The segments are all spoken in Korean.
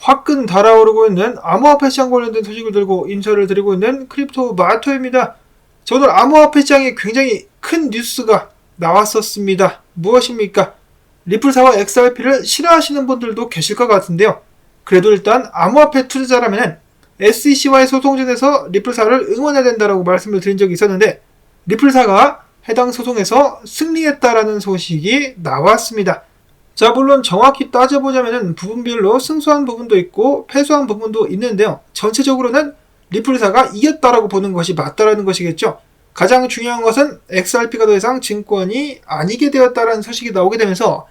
화끈 달아오르고 있는 암호화폐 시장 관련된 소식을 들고 인사를 드리고 있는 크립토 마토입니다. 자, 오늘 암호화폐 시장에 굉장히 큰 뉴스가 나왔었습니다. 무엇입니까? 리플사와 XRP를 싫어하시는 분들도 계실 것 같은데요. 그래도 일단 암호화폐 투자자라면 SEC와의 소송전에서 리플사를 응원해야 된다고 말씀을 드린 적이 있었는데, 리플사가 해당 소송에서 승리했다라는 소식이 나왔습니다. 자, 물론 정확히 따져보자면 부분별로 승소한 부분도 있고 패소한 부분도 있는데요. 전체적으로는 리플사가 이겼다라고 보는 것이 맞다라는 것이겠죠. 가장 중요한 것은 XRP가 더 이상 증권이 아니게 되었다라는 소식이 나오게 되면서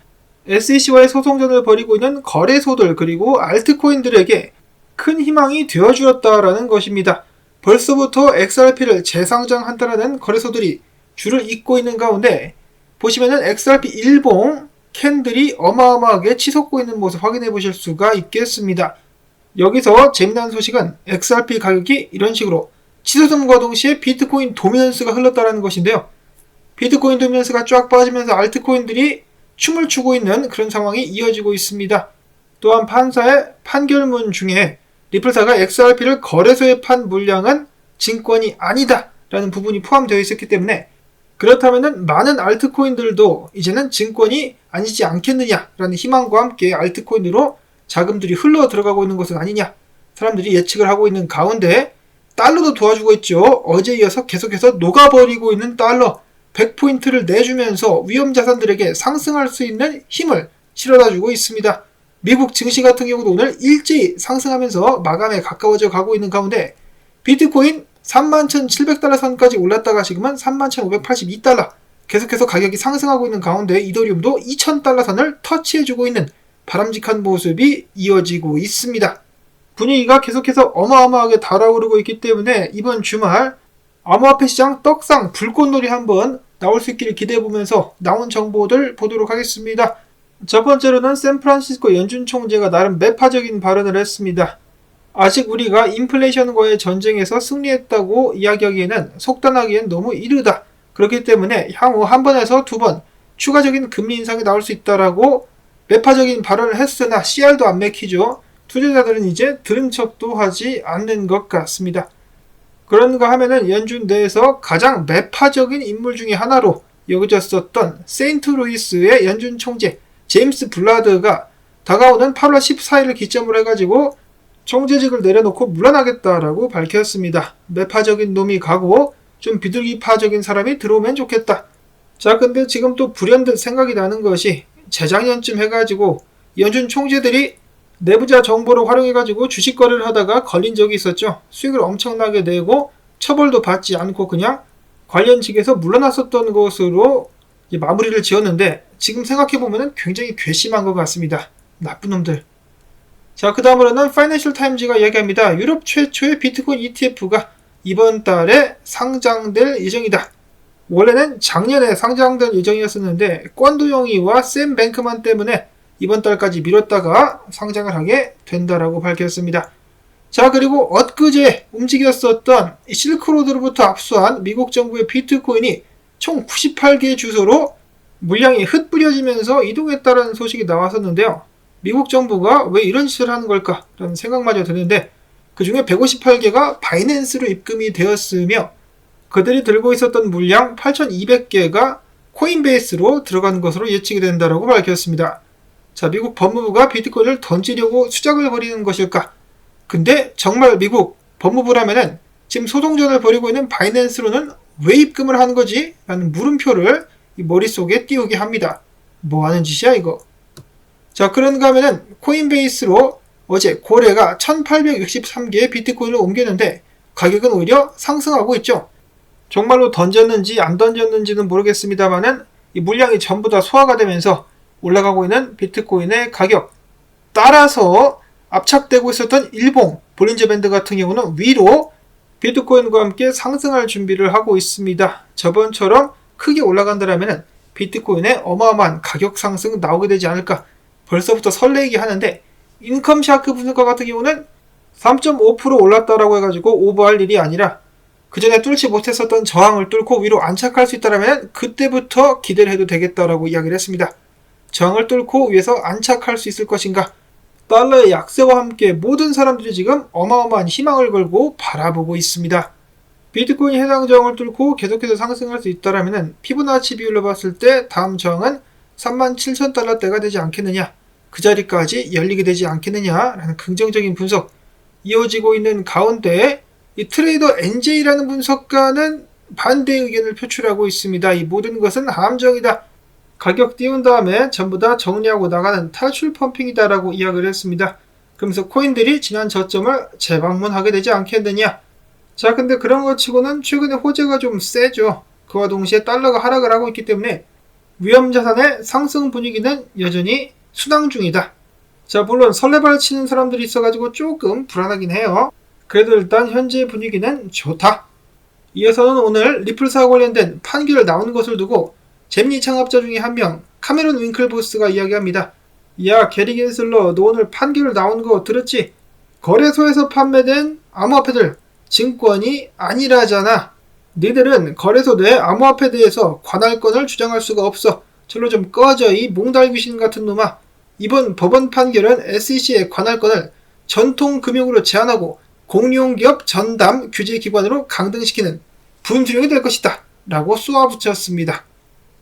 SEC와의 소송전을 벌이고 있는 거래소들 그리고 알트코인들에게 큰 희망이 되어주었다라는 것입니다. 벌써부터 XRP를 재상장한다라는 거래소들이 줄을 잇고 있는 가운데 보시면은 XRP 일봉 캔들이 어마어마하게 치솟고 있는 모습 확인해 보실 수가 있겠습니다. 여기서 재미난 소식은 XRP 가격이 이런 식으로 치솟음과 동시에 비트코인 도미넌스가 흘렀다는 것인데요. 비트코인 도미넌스가 쫙 빠지면서 알트코인들이 춤을 추고 있는 그런 상황이 이어지고 있습니다. 또한 판사의 판결문 중에 리플사가 XRP를 거래소에 판 물량은 증권이 아니다 라는 부분이 포함되어 있었기 때문에, 그렇다면 많은 알트코인들도 이제는 증권이 아니지 않겠느냐라는 희망과 함께 알트코인으로 자금들이 흘러 들어가고 있는 것은 아니냐, 사람들이 예측을 하고 있는 가운데 달러도 도와주고 있죠. 어제 이어서 계속해서 녹아버리고 있는 달러 100포인트를 내주면서 위험자산들에게 상승할 수 있는 힘을 실어다주고 있습니다. 미국 증시 같은 경우도 오늘 일제히 상승하면서 마감에 가까워져 가고 있는 가운데 비트코인 31,700달러 선까지 올랐다가 지금은 31,582달러, 계속해서 가격이 상승하고 있는 가운데 이더리움도 2,000달러 선을 터치해주고 있는 바람직한 모습이 이어지고 있습니다. 분위기가 계속해서 어마어마하게 달아오르고 있기 때문에 이번 주말 암호화폐 시장 떡상 불꽃놀이 한번 나올 수 있기를 기대해보면서 나온 정보들 보도록 하겠습니다. 첫 번째로는 샌프란시스코 연준 총재가 나름 매파적인 발언을 했습니다. 아직 우리가 인플레이션과의 전쟁에서 승리했다고 이야기하기에는 속단하기엔 너무 이르다. 그렇기 때문에 향후 한 번에서 두 번 추가적인 금리 인상이 나올 수 있다라고 매파적인 발언을 했으나 CR도 안 맥히죠. 투자자들은 이제 들은 척도 하지 않는 것 같습니다. 그런가 하면은 연준 내에서 가장 매파적인 인물 중에 하나로 여겨졌었던 세인트루이스의 연준 총재 제임스 블라드가 다가오는 8월 14일을 기점으로 해가지고 총재직을 내려놓고 물러나겠다라고 밝혔습니다. 매파적인 놈이 가고 좀 비둘기파적인 사람이 들어오면 좋겠다. 자, 근데 지금 또 불현듯 생각이 나는 것이 재작년쯤 해가지고 연준 총재들이 내부자 정보를 활용해가지고 주식 거래를 하다가 걸린 적이 있었죠. 수익을 엄청나게 내고 처벌도 받지 않고 그냥 관련 직에서 물러났었던 것으로 마무리를 지었는데, 지금 생각해보면 굉장히 괘씸한 것 같습니다. 나쁜 놈들. 자, 그 다음으로는 파이낸셜 타임즈가 이야기합니다. 유럽 최초의 비트코인 ETF가 이번 달에 상장될 예정이다. 원래는 작년에 상장될 예정이었었는데 권도영이와 샘 뱅크만 때문에 이번 달까지 미뤘다가 상장을 하게 된다라고 밝혔습니다. 자, 그리고 엊그제 움직였었던 실크로드로부터 압수한 미국 정부의 비트코인이 총 98개 주소로 물량이 흩뿌려지면서 이동했다는 소식이 나왔었는데요. 미국 정부가 왜 이런 짓을 하는 걸까? 라는 생각마저 드는데, 그 중에 158개가 바이낸스로 입금이 되었으며 그들이 들고 있었던 물량 8,200개가 코인베이스로 들어간 것으로 예측이 된다고 밝혔습니다. 자, 미국 법무부가 비트코인을 던지려고 수작을 벌이는 것일까? 근데 정말 미국 법무부라면은 지금 소송전을 벌이고 있는 바이낸스로는 왜 입금을 하는 거지? 라는 물음표를 이 머릿속에 띄우게 합니다. 뭐 하는 짓이야 이거? 자, 그런가 하면은 코인베이스로 어제 고래가 1863개의 비트코인을 옮겼는데 가격은 오히려 상승하고 있죠. 정말로 던졌는지 안 던졌는지는 모르겠습니다만은 이 물량이 전부 다 소화가 되면서 올라가고 있는 비트코인의 가격, 따라서 압착되고 있었던 일봉 볼린저 밴드 같은 경우는 위로 비트코인과 함께 상승할 준비를 하고 있습니다. 저번처럼 크게 올라간다면 비트코인의 어마어마한 가격 상승 나오게 되지 않을까 벌써부터 설레이게 하는데, 인컴 샤크 분석가 같은 경우는 3.5% 올랐다라고 해가지고 오버할 일이 아니라 그 전에 뚫지 못했었던 저항을 뚫고 위로 안착할 수 있다면 그때부터 기대를 해도 되겠다라고 이야기를 했습니다. 저항을 뚫고 위에서 안착할 수 있을 것인가? 달러의 약세와 함께 모든 사람들이 지금 어마어마한 희망을 걸고 바라보고 있습니다. 비트코인이 해당 저항을 뚫고 계속해서 상승할 수 있다라면 피보나치 비율로 봤을 때 다음 저항은 37,000달러대가 되지 않겠느냐, 그 자리까지 열리게 되지 않겠느냐라는 긍정적인 분석 이어지고 있는 가운데 이 트레이더 NJ라는 분석가는 반대 의견을 표출하고 있습니다. 이 모든 것은 함정이다. 가격 띄운 다음에 전부 다 정리하고 나가는 탈출 펌핑이다 라고 이야기를 했습니다. 그러면서 코인들이 지난 저점을 재방문하게 되지 않겠느냐. 자, 근데 그런 것 치고는 최근에 호재가 좀 세죠. 그와 동시에 달러가 하락을 하고 있기 때문에 위험자산의 상승 분위기는 여전히 순항 중이다. 자, 물론 설레발 치는 사람들이 있어가지고 조금 불안하긴 해요. 그래도 일단 현재 분위기는 좋다. 이어서는 오늘 리플사와 관련된 판결 나온 것을 두고 잼니 창업자 중에 한 명 카메론 윙클보스가 이야기합니다. 야, 게리 겐슬러, 너 오늘 판결 나온 거 들었지? 거래소에서 판매된 암호화폐들 증권이 아니라잖아. 니들은 거래소 내 암호화폐에 대해서 관할권을 주장할 수가 없어. 절로 좀 꺼져, 이 몽달귀신 같은 놈아. 이번 법원 판결은 SEC의 관할권을 전통금융으로 제한하고 공룡기업 전담 규제기관으로 강등시키는 분수령이 될 것이다 라고 쏘아붙였습니다.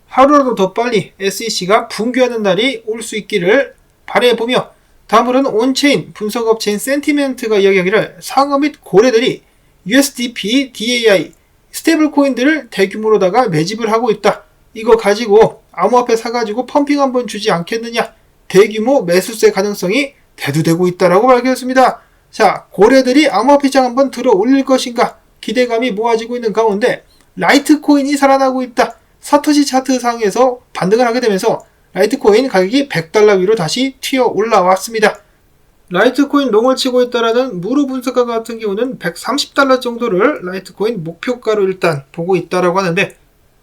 하루라도 더 빨리 SEC가 붕괴하는 날이 올 수 있기를 바라보며, 다음으로는 온체인 분석업체인 센티멘트가 이야기하기를 상어 및 고래들이 USDP, DAI, 스테이블 코인들을 대규모로다가 매집을 하고 있다. 이거 가지고 암호화폐 사가지고 펌핑 한번 주지 않겠느냐. 대규모 매수세 가능성이 대두되고 있다라고 밝혔습니다. 자, 고래들이 암호화폐 시장 한번 들어 올릴 것인가 기대감이 모아지고 있는 가운데 라이트코인이 살아나고 있다. 사토시 차트 상에서 반등을 하게 되면서 라이트코인 가격이 100달러 위로 다시 튀어 올라왔습니다. 라이트코인 롱을 치고 있다라는 무르 분석가 같은 경우는 130달러 정도를 라이트코인 목표가로 일단 보고 있다라고 하는데,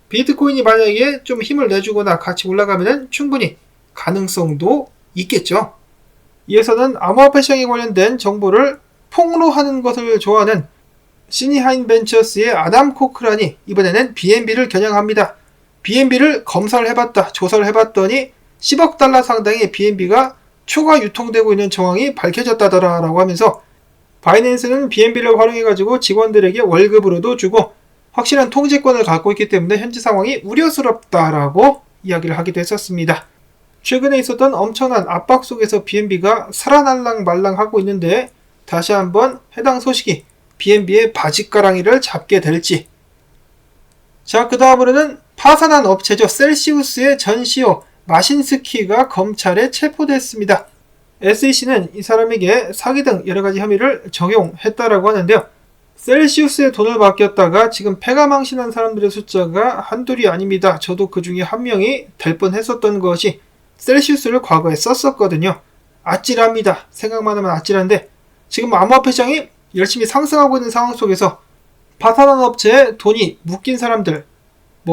비트코인이 만약에 좀 힘을 내주거나 같이 올라가면 충분히 가능성도 있겠죠. 이에서는 암호화폐 시장에 관련된 정보를 폭로하는 것을 좋아하는 시니하인 벤처스의 아담 코크란이 이번에는 BNB를 겨냥합니다. BNB를 검사를 해봤다, 조사를 해봤더니 10억 달러 상당의 BNB가 초과 유통되고 있는 정황이 밝혀졌다더라라고 하면서, 바이낸스는 BNB를 활용해가지고 직원들에게 월급으로도 주고 확실한 통제권을 갖고 있기 때문에 현재 상황이 우려스럽다라고 이야기를 하기도 했었습니다. 최근에 있었던 엄청난 압박 속에서 BNB가 살아날랑 말랑하고 있는데, 다시 한번 해당 소식이 BNB의 바짓가랑이를 잡게 될지. 자, 그 다음으로는 파산한 업체죠. 셀시우스의 전 CEO 마신스키가 검찰에 체포됐습니다. SEC는 이 사람에게 사기 등 여러가지 혐의를 적용했다라고 하는데요. 셀시우스에 돈을 맡겼다가 지금 패가 망신한 사람들의 숫자가 한둘이 아닙니다. 저도 그 중에 한 명이 될 뻔했었던 것이 셀시우스를 과거에 썼었거든요. 아찔합니다. 생각만 하면 아찔한데, 지금 암호화폐 시장이 열심히 상승하고 있는 상황 속에서 파산한 업체에 돈이 묶인 사람들,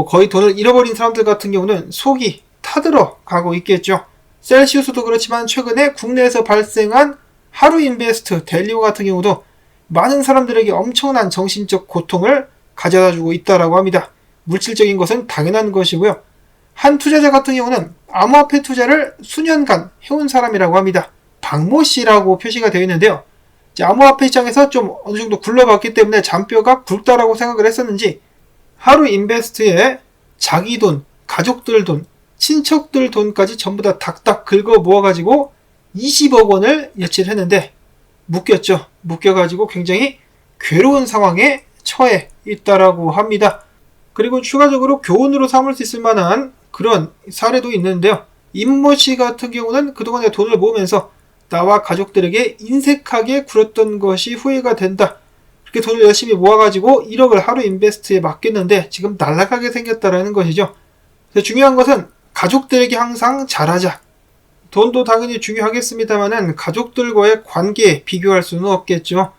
거의 돈을 잃어버린 사람들 같은 경우는 속이 타들어 가고 있겠죠. 셀시우스도 그렇지만 최근에 국내에서 발생한 하루인베스트, 델리오 같은 경우도 많은 사람들에게 엄청난 정신적 고통을 가져다주고 있다라고 합니다. 물질적인 것은 당연한 것이고요. 한 투자자 같은 경우는 암호화폐 투자를 수년간 해온 사람이라고 합니다. 박모 씨라고 표시가 되어 있는데요. 암호화폐 시장에서 좀 어느 정도 굴러봤기 때문에 잔뼈가 굵다라고 생각을 했었는지, 하루 인베스트에 자기 돈, 가족들 돈, 친척들 돈까지 전부 다 닥닥 긁어 모아가지고 20억 원을 예치를 했는데 묶였죠. 묶여가지고 굉장히 괴로운 상황에 처해 있다라고 합니다. 그리고 추가적으로 교훈으로 삼을 수 있을 만한 그런 사례도 있는데요. 임모 씨 같은 경우는 그동안에 돈을 모으면서 나와 가족들에게 인색하게 굴었던 것이 후회가 된다. 그렇게 돈을 열심히 모아가지고 1억을 하루 인베스트에 맡겼는데 지금 날아가게 생겼다라는 것이죠. 그래서 중요한 것은 가족들에게 항상 잘하자. 돈도 당연히 중요하겠습니다만 가족들과의 관계에 비교할 수는 없겠죠.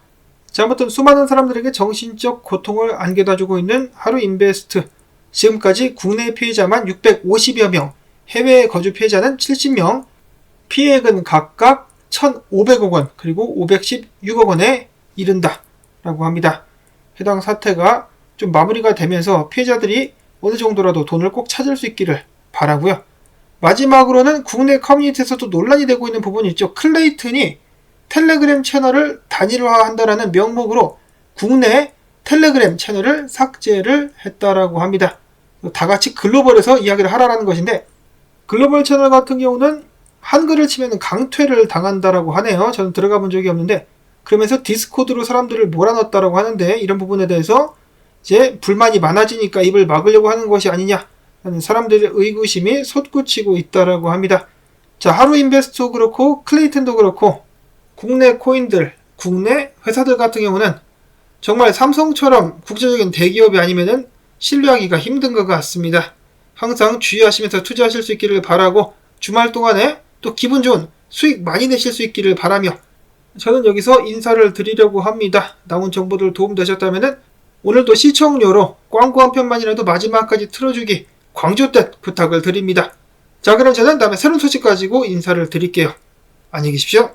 자, 아무튼 수많은 사람들에게 정신적 고통을 안겨다주고 있는 하루 인베스트. 지금까지 국내 피해자만 650여 명, 해외 거주 피해자는 70명, 피해액은 각각 1,500억 원, 그리고 516억 원에 이른다 라고 합니다. 해당 사태가 좀 마무리가 되면서 피해자들이 어느 정도라도 돈을 꼭 찾을 수 있기를 바라고요. 마지막으로는 국내 커뮤니티에서도 논란이 되고 있는 부분이 있죠. 클레이튼이 텔레그램 채널을 단일화한다라는 명목으로 국내 텔레그램 채널을 삭제를 했다라고 합니다. 다 같이 글로벌에서 이야기를 하라는 것인데, 글로벌 채널 같은 경우는 한글을 치면 강퇴를 당한다라고 하네요. 저는 들어가 본 적이 없는데, 그러면서 디스코드로 사람들을 몰아넣었다라고 하는데, 이런 부분에 대해서 이제 불만이 많아지니까 입을 막으려고 하는 것이 아니냐 하는 사람들의 의구심이 솟구치고 있다라고 합니다. 자, 하루인베스트도 그렇고 클레이튼도 그렇고 국내 코인들, 국내 회사들 같은 경우는 정말 삼성처럼 국제적인 대기업이 아니면은 신뢰하기가 힘든 것 같습니다. 항상 주의하시면서 투자하실 수 있기를 바라고, 주말 동안에 또 기분 좋은 수익 많이 내실 수 있기를 바라며 저는 여기서 인사를 드리려고 합니다. 남은 정보들 도움되셨다면 오늘도 시청료로 광고 한 편만이라도 마지막까지 틀어주기 광주뜻 부탁을 드립니다. 자, 그럼 저는 다음에 새로운 소식 가지고 인사를 드릴게요. 안녕히 계십시오.